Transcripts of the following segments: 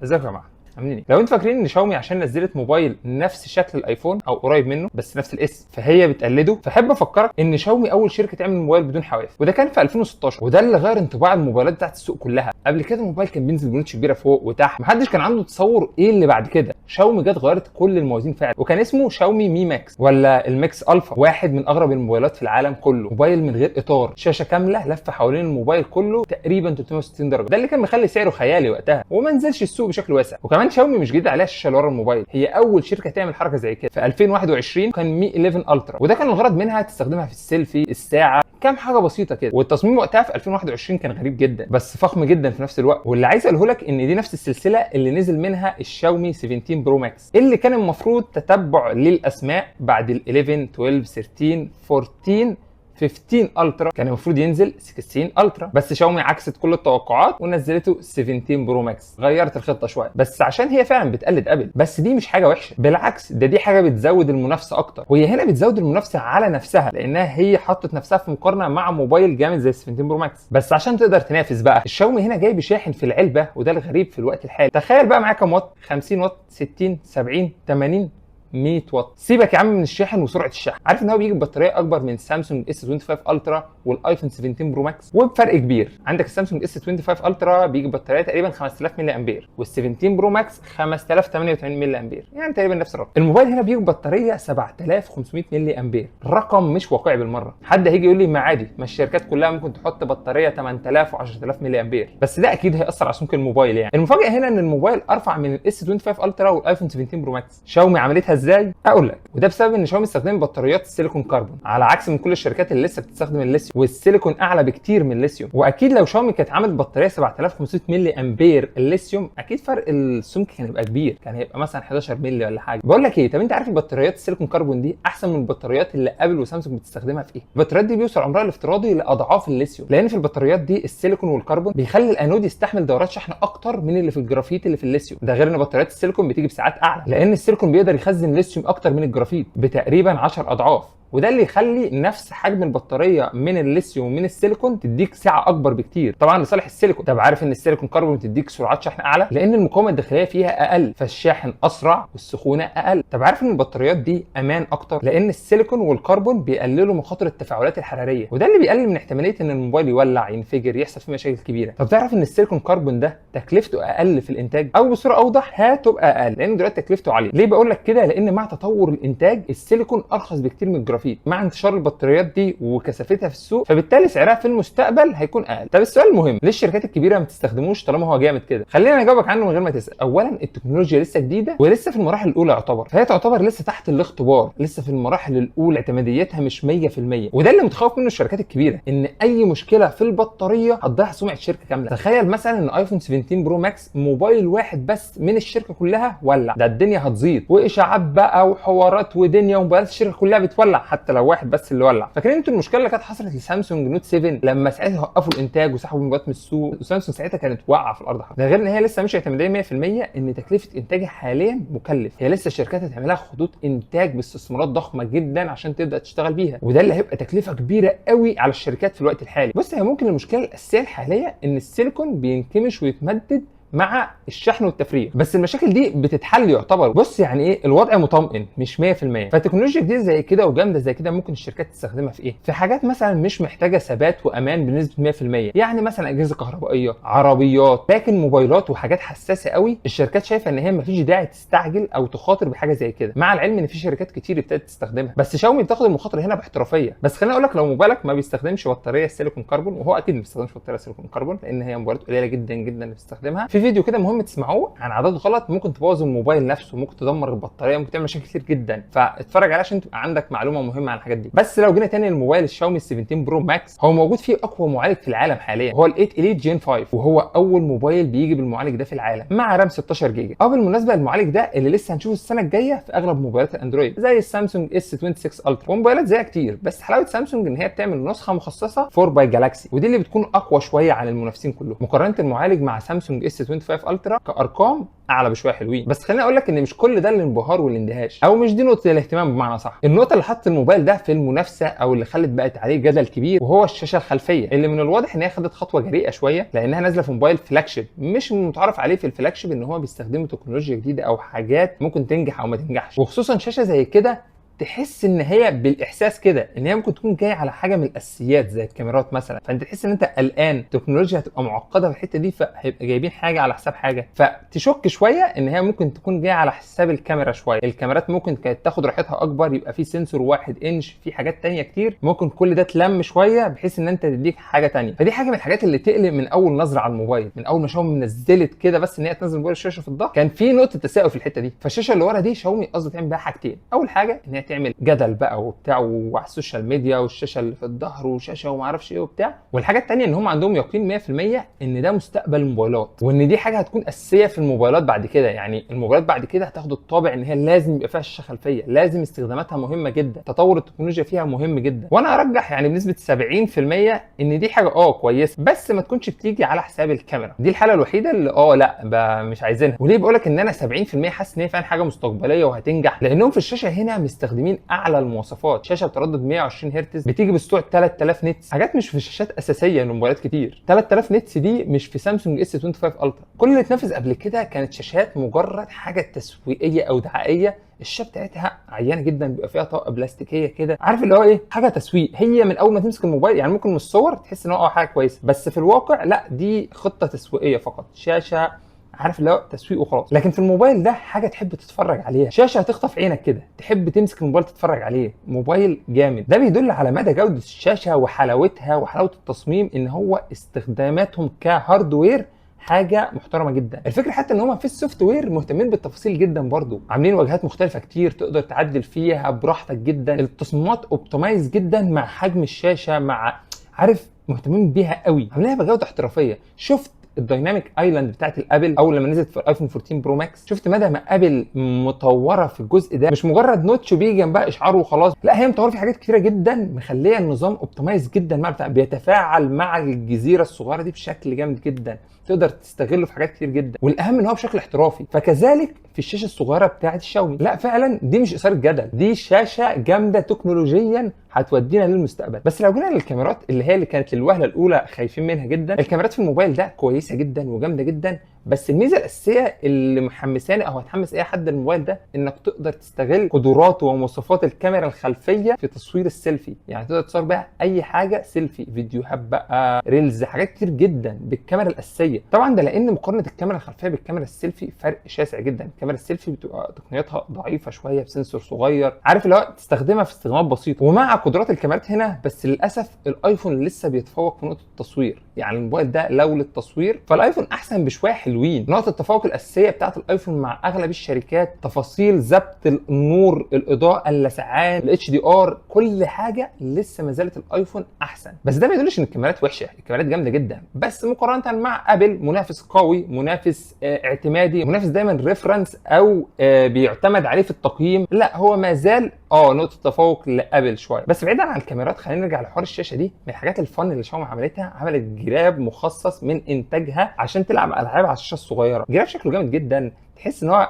ازيكم يا جماعه؟ عاملين ايه؟ لو انتوا فاكرين ان شاومي عشان نزلت موبايل نفس شكل الايفون او قريب منه بس نفس الاسم فهي بتقلده، فاحب افكرك ان شاومي اول شركه تعمل موبايل بدون حواف، وده كان في 2016، وده اللي غير انطباع الموبايلات بتاعت السوق كلها. قبل كده الموبايل كان بينزل بنوتش كبيره فوق وتحت، محدش كان عنده تصور ايه اللي بعد كده. شاومي جت غيرت كل الموازين فعلا، وكان اسمه شاومي مي ماكس ولا الماكس الفا، واحد من اغرب الموبايلات في العالم كله. موبايل من غير اطار، شاشه كامله لفه حوالين الموبايل كله تقريبا 360 درجه، ده اللي كان مخلي سعره خيالي وقتها وما نزلش السوق بشكل واسع. وكمان شاومي مش جديد عليها الشاشه اللي ورا الموبايل، هي اول شركه تعمل حركه زي كده. في 2021 كان مي 11 الترا، وده كان الغرض منها تستخدمها في السيلفي، الساعه، كام حاجه بسيطه كده. والتصميم وقتها في 2021 كان غريب جدا بس فخم جدا في نفس الوقت. واللي عايز اقوله لك ان دي نفس السلسله اللي نزل منها الشاومي 17 برو ماكس، اللي كان المفروض تتبع للاسماء بعد ال 11 12 13 14 15 الترا، كان المفروض ينزل 16 الترا، بس شاومي عكست كل التوقعات ونزلته 17 برو ماكس. غيرت الخطه شويه بس عشان هي فعلا بتقلد ابل، بس دي مش حاجه وحشه، بالعكس دي حاجه بتزود المنافسه اكتر. وهي هنا بتزود المنافسه على نفسها لانها هي حطت نفسها في مقارنه مع موبايل جامد زي 17 برو ماكس. بس عشان تقدر تنافس بقى، الشاومي هنا جايب شاحن في العلبه، وده الغريب في الوقت الحالي. تخيل بقى معايا كام واط؟ 50 واط، 60، 70، 80، 100 واط. سيبك يا عم من الشاحن وسرعه الشحن، عارف ان هو بيجي ببطاريه اكبر من سامسونج اس 25 الترا والايفون 17 برو ماكس، وبفرق كبير. عندك السامسونج اس 25 الترا بيجي ببطاريه تقريبا 5000 ملي امبير، وال17 برو ماكس 5088 ملي امبير، يعني تقريبا نفس الرقم. الموبايل هنا بيجي ببطاريه 7500 ملي امبير، رقم مش واقعي بالمره. حد هيجي يقول لي ما عادي، ما الشركات كلها ممكن تحط بطاريه 8000 و10000 ملي امبير، بس ده اكيد هياثر على سمك الموبايل. يعني المفاجاه هنا ان الموبايل ارفع من الاس 25 الترا والايفون 17 برو ماكس. شاومي عملتها ازاي؟ اقول لك، وده بسبب ان شاومي استخدمت بطاريات السيليكون كربون على عكس من كل الشركات اللي لسه بتستخدم الليثيوم، والسيليكون اعلى بكتير من الليثيوم. واكيد لو شاومي كانت عملت بطاريه 7500 ملي امبير الليثيوم، اكيد فرق السمك كان هيبقى كبير، كان هيبقى مثلا 11 ملي ولا حاجه. بقول لك ايه، طب انت عارف البطاريات السيليكون كربون دي احسن من البطاريات اللي ابل وسامسونج بتستخدمها في ايه؟ البطاريات دي بيوصل عمرها الافتراضي لاضعاف الليثيوم، لان في البطاريات دي السيليكون والكربون بيخلي الانود يستحمل دورات شحن اكتر من اللي في الجرافيت اللي في الليثيوم. ده غير ان بطاريات السيليكون بتيجي بساعات اعلى، لان السيليكون بيقدر يخزن ليثيوم اكتر من الجرافيت بتقريبا 10 اضعاف، وده اللي يخلي نفس حجم البطاريه من الليثيوم ومن السيليكون تديك سعه اكبر بكتير، طبعا لصالح السيليكون. طب عارف ان السيليكون كربون بتديك سرعات شحن اعلى لان المقاومه الداخليه فيها اقل، فالشاحن اسرع والسخونه اقل. طب عارف ان البطاريات دي امان اكتر لان السيليكون والكربون بيقللوا مخاطر التفاعلات الحراريه، وده اللي بيقلل من احتماليه ان الموبايل يولع، ينفجر، يحصل فيه مشاكل كبيره. طب تعرف ان السيليكون كربون ده تكلفته اقل في الانتاج، او بصوره اوضح هتبقى اقل لان دلوقتي تكلفته عاليه. ليه بقول لك كده؟ لان مع تطور الانتاج السيليكون ارخص بكتير من الجرافيت مع انتشار البطاريات دي وكثافتها في السوق، فبالتالي سعرها في المستقبل هيكون اقل. طب السؤال المهم، ليه الشركات الكبيره ما تستخدموش طالما هو جامد كده؟ خلينا اجاوبك عنه من غير ما تسال. اولا التكنولوجيا لسه جديده ولسه في المراحل الاولى يعتبر، فهي تعتبر لسه تحت الاختبار، لسه في المراحل الاولى، اعتماديتها مش 100%. وده اللي متخوف منه الشركات الكبيره، ان اي مشكله في البطاريه هتضيع سمعه الشركه كامله. تخيل مثلا ان ايفون 17 برو ماكس موبايل واحد بس من الشركه كلها ولع، ده الدنيا هتزيد، واشاعات بقى وحوارات ودنيا، وموبايلات الشركه كلها بتولع حتى لو واحد بس اللي ولع. فاكرين انتوا المشكله اللي كانت حصلت لسامسونج نوت 7 لما ساعتها وقفوا الانتاج وسحبوا الموبايلات من السوق، وسامسونج ساعتها كانت واقعه في الارض حرفيا. ده غير ان هي لسه مش اعتماديه 100%، ان تكلفه انتاجها حاليا مكلف، هي لسه الشركات هتعمل لها خطوط انتاج باستثمارات ضخمه جدا عشان تبدا تشتغل بيها، وده اللي هيبقى تكلفه كبيره قوي على الشركات في الوقت الحالي. بص، هي ممكن المشكله الاساسيه الحاليه ان السيليكون بينكمش ويتمدد مع الشحن والتفريغ، بس المشاكل دي بتتحل يعتبر. بص يعني ايه، الوضع مطمئن مش 100%. فالتكنولوجيا جديده زي كده وجامده زي كده ممكن الشركات تستخدمها في ايه؟ في حاجات مثلا مش محتاجه ثبات وامان بنسبه 100%، يعني مثلا اجهزه كهربائيه، عربيات. لكن موبايلات وحاجات حساسه قوي الشركات شايفه ان هي مفيش داعي تستعجل او تخاطر بحاجه زي كده، مع العلم ان في شركات كتير ابتدت تستخدمها. بس شاومي بتاخد المخاطره هنا باحترافيه. بس خليني اقول لك، لو موبايلك ما بيستخدمش بطاريه سيليكون كربون، وهو اكيد ما بيستخدمش بطاريه سيليكون كربون لان هي موبايلات قليله جدا جدا اللي بتستخدمها، في فيديو كده مهم تسمعوه عن عادات غلط ممكن تبوظ الموبايل نفسه، ممكن تدمر البطاريه، ممكن تعمل مشاكل كتير جدا، فاتفرج عليه عشان تبقى عندك معلومه مهمه عن الحاجات دي. بس لو جينا تاني للموبايل الشاومي 17 برو ماكس، هو موجود فيه اقوى معالج في العالم حاليا، هو ال 8 اليت جين 5، وهو اول موبايل بيجي بالمعالج ده في العالم مع رام 16 جيجا. بالمناسبه المعالج ده اللي لسه هنشوفه السنه الجايه في اغلب موبايلات الاندرويد زي السامسونج اس 26 الترا وموبايلات زيها كتير. بس حلاوه سامسونج ان هي بتعمل نسخه مخصصه 4 باي جالاكسي، ودي اللي بتكون اقوى شويه عن المنافسين كلهم. مقارنه المعالج مع سامسونج اس 25 الترا كارقام اعلى بشويه حلوين. بس خليني اقول لك ان مش كل ده الانبهار والاندهاش، او مش دي نقطه الاهتمام بمعنى صح. النقطه اللي حطت الموبايل ده في المنافسه او اللي خلت بقت عليه جدل كبير وهو الشاشه الخلفيه، اللي من الواضح ان هي خدت خطوه جريئه شويه لانها نازله في موبايل فلاج شيب. مش متعرف عليه في الفلاج شيب ان هو بيستخدموا تكنولوجيا جديده او حاجات ممكن تنجح او ما تنجحش، وخصوصا شاشه زي كده تحس ان هي بالاحساس كده ان هي ممكن تكون جايه على حاجه من الاساسيات زي الكاميرات مثلا، فانت تحس ان انت قلقان التكنولوجيا هتبقى معقده في الحته دي، فهيبقى جايبين حاجه على حساب حاجه، فتشك شويه ان هي ممكن تكون جايه على حساب الكاميرا شويه. الكاميرات ممكن كانت تاخد راحتها اكبر، يبقى في سنسور 1 انش، في حاجات تانية كتير ممكن كل ده تلم شويه بحيث ان انت تديك حاجه تانية. فدي حاجه من الحاجات اللي تقلق من اول نظره على الموبايل. من اول ما شاومي نزلت كده بس ان هي تنزل موبايل الشاشه في الظهر كان في نقطه تساؤل في الحته دي. فالشاشه اللي ورا دي شاومي قصدها تعمل بيها حاجتين. اول حاجه ان هي تعمل جدل بقى وبتاع وعلى السوشيال ميديا والشاشه اللي في الظهر وشاشه وما اعرفش ايه وبتاع، والحاجه الثانيه ان هم عندهم يقين 100% ان ده مستقبل الموبايلات، وان دي حاجه هتكون اساسيه في الموبايلات بعد كده. يعني الموبايلات بعد كده هتاخد الطابع ان هي لازم يبقى فيها شاشه خلفيه، لازم استخداماتها مهمه جدا، تطور التكنولوجيا فيها مهم جدا. وانا ارجح يعني بنسبه 70% ان دي حاجه كويسه، بس ما تكونش بتيجي على حساب الكاميرا. دي الحاله الوحيده اللي لا مش عايزينها. وليه بقول لك ان انا 70% حاسس ان هي فعلا حاجه مستقبليه وهتنجح؟ لانهم في الشاشه هنا مستخدمين اعلى المواصفات، شاشه بتردد 120 هرتز، بتيجي بسرعه 3000 نتس، حاجات مش في شاشات اساسيه لموبايلات كتير. 3000 نتس دي مش في سامسونج اس 25 الترا. كل اللي اتنفذ قبل كده كانت شاشات مجرد حاجه تسويقيه او دعائيه، الشاشه بتاعتها عيانه جدا، بيبقى فيها طاقه بلاستيكيه كده، عارف اللي هو ايه، حاجه تسويق. هي من اول ما تمسك الموبايل يعني ممكن من الصور تحس ان هو حاجه كويسه، بس في الواقع لا، دي خطه تسويقيه فقط، شاشه عارف اللي هو تسويق وخلاص. لكن في الموبايل ده حاجه تحب تتفرج عليها، شاشه هتخطف عينك كده، تحب تمسك الموبايل تتفرج عليه، موبايل جامد. ده بيدل على مدى جوده الشاشه وحلاوتها وحلاوه التصميم، ان هو استخداماتهم كهاردوير حاجه محترمه جدا. الفكره حتى ان هم في السوفت وير مهتمين بالتفاصيل جدا برضو، عاملين واجهات مختلفه كتير تقدر تعدل فيها براحتك جدا، التصميمات اوبتمايز جدا مع حجم الشاشه، مع عارف مهتمين بيها قوي، عاملينها بجوده احترافيه. شفت الدايناميك ايلاند بتاعت الابل اول لما نزلت في الايفون 14 برو ماكس؟ شفت مدى ما ابل مطوره في الجزء ده، مش مجرد نوتش وبيجي جنبها اشعار وخلاص، لا هي مطوره في حاجات كتيره جدا، مخليه النظام اوبتمايز جدا مع بتاع، بيتفاعل مع الجزيره الصغيره دي بشكل جامد جدا، تقدر تستغله في حاجات كتير جدا، والاهم ان هو بشكل احترافي. فكذلك في الشاشه الصغيره بتاعت الشاومي، لا فعلا دي مش اثاره جدل، دي شاشه جامده تكنولوجيا هتودينا للمستقبل. بس لو جينا للكاميرات اللي كانت للوهله الاولى خايفين منها جدا، الكاميرات في الموبايل ده كويسه جدا وجامده جدا، بس الميزه الاساسيه اللي محمساني او هتحمس اي حد الموبايل ده انك تقدر تستغل قدرات ومواصفات الكاميرا الخلفيه في تصوير السيلفي. يعني تقدر تصور بقى اي حاجه سيلفي، فيديوهات بقى، ريلز، حاجات كتير جدا بالكاميرا الاساسيه. طبعا ده لان مقارنه الكاميرا الخلفيه بالكاميرا السيلفي فرق شاسع جدا. الكاميرا السيلفي بتبقى تقنياتها ضعيفه شويه بسنسور صغير، عارف اللي هو تستخدمها في استخدامات بسيطه، ومع قدرات الكاميرات هنا. بس للاسف الايفون لسه بيتفوق في نقطه التصوير، يعني الموبايل ده لو للتصوير فالايفون احسن بشويه حلوين. نقطه التفوق الاساسيه بتاعه الايفون مع اغلب الشركات تفاصيل ضبط النور، الاضاءه، اللسعان، الاتش دي ار، كل حاجه لسه ما زالت الايفون احسن. بس ده ما يدلش ان الكاميرات وحشه، الكاميرات جامده جدا، بس مقارنه مع ابل منافس قوي، منافس اعتمادي، منافس دايما ريفرنس او بيعتمد عليه في التقييم، لا هو ما زال نقطه تفوق لابل شويه. بس بعيدا عن الكاميرات خلينا نرجع لحوار الشاشه دي. من الحاجات الفن اللي شاومي عملتها، عملت جراب مخصص من انتاجها عشان تلعب العاب على الشاشه الصغيره. جراب شكله جامد جدا، تحس ان هو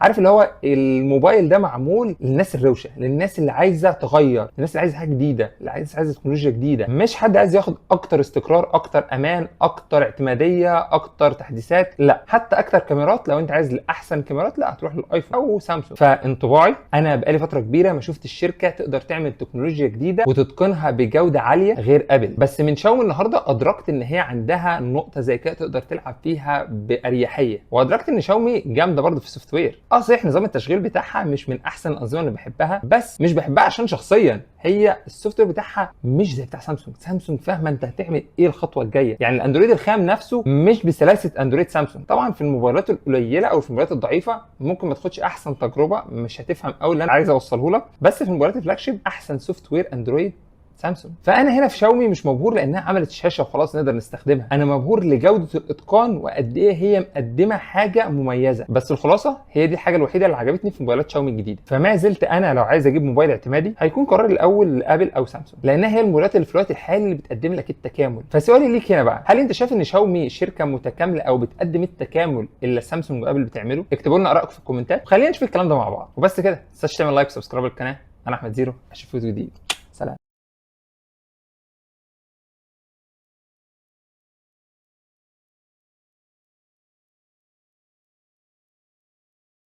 عارف اللي هو الموبايل ده معمول للناس الروشه، للناس اللي عايزه تغير، للناس اللي عايزه حاجه جديده، اللي عايزه تكنولوجيا جديده، مش حد عايز ياخد اكتر استقرار، اكتر امان، اكتر اعتماديه، اكتر تحديثات، لا حتى اكتر كاميرات. لو انت عايز لاحسن كاميرات لا هتروح للايفون او سامسونج. فانطباعي انا بقالي فتره كبيره ما شفت الشركه تقدر تعمل تكنولوجيا جديده وتتقنها بجوده عاليه غير ابل. بس من شاومي النهارده ادركت ان هي عندها نقطه زي كده تقدر تلعب فيها باريحيه، وادركت ان شاومي جامده برضه في السوفت وير. صحيح نظام التشغيل بتاعها مش من احسن الانظمه اللي بحبها، بس مش بحبها عشان شخصيا، هي السوفت وير بتاعها مش زي بتاع سامسونج. سامسونج فاهمه انت هتعمل ايه الخطوه الجايه، يعني الاندرويد الخام نفسه مش بسلاسه اندرويد سامسونج. طبعا في الموبايلات القليله او في الموبايلات الضعيفه ممكن ما تاخدش احسن تجربه، مش هتفهم قوي اللي انا عايز اوصله لك، بس في الموبايلات الفلاج شيب احسن سوفت وير اندرويد سامسونج. فانا هنا في شاومي مش مبهور لانها عملت شاشه وخلاص نقدر نستخدمها، انا مبهور لجوده الاتقان وقد ايه هي مقدمه حاجه مميزه. بس الخلاصه هي دي الحاجه الوحيده اللي عجبتني في موبايلات شاومي الجديده. فما زلت انا لو عايز اجيب موبايل اعتمادي هيكون قراري الاول لابل او سامسونج، لانها هي الموبايلات اللي في الوقت الحالي اللي بتقدم لك التكامل. فسؤالي ليك هنا بقى، هل انت شايف ان شاومي شركه متكامله او بتقدم التكامل اللي سامسونج وابل بتعمله؟ اكتبوا لنا ارائكم في الكومنتات وخلينا نشوف الكلام ده مع بعض. وبس كده، ما تنساش تعمل لايك وسبسكرايب للقناه. انا احمد زيرو، اشوفكم فيديو جديد.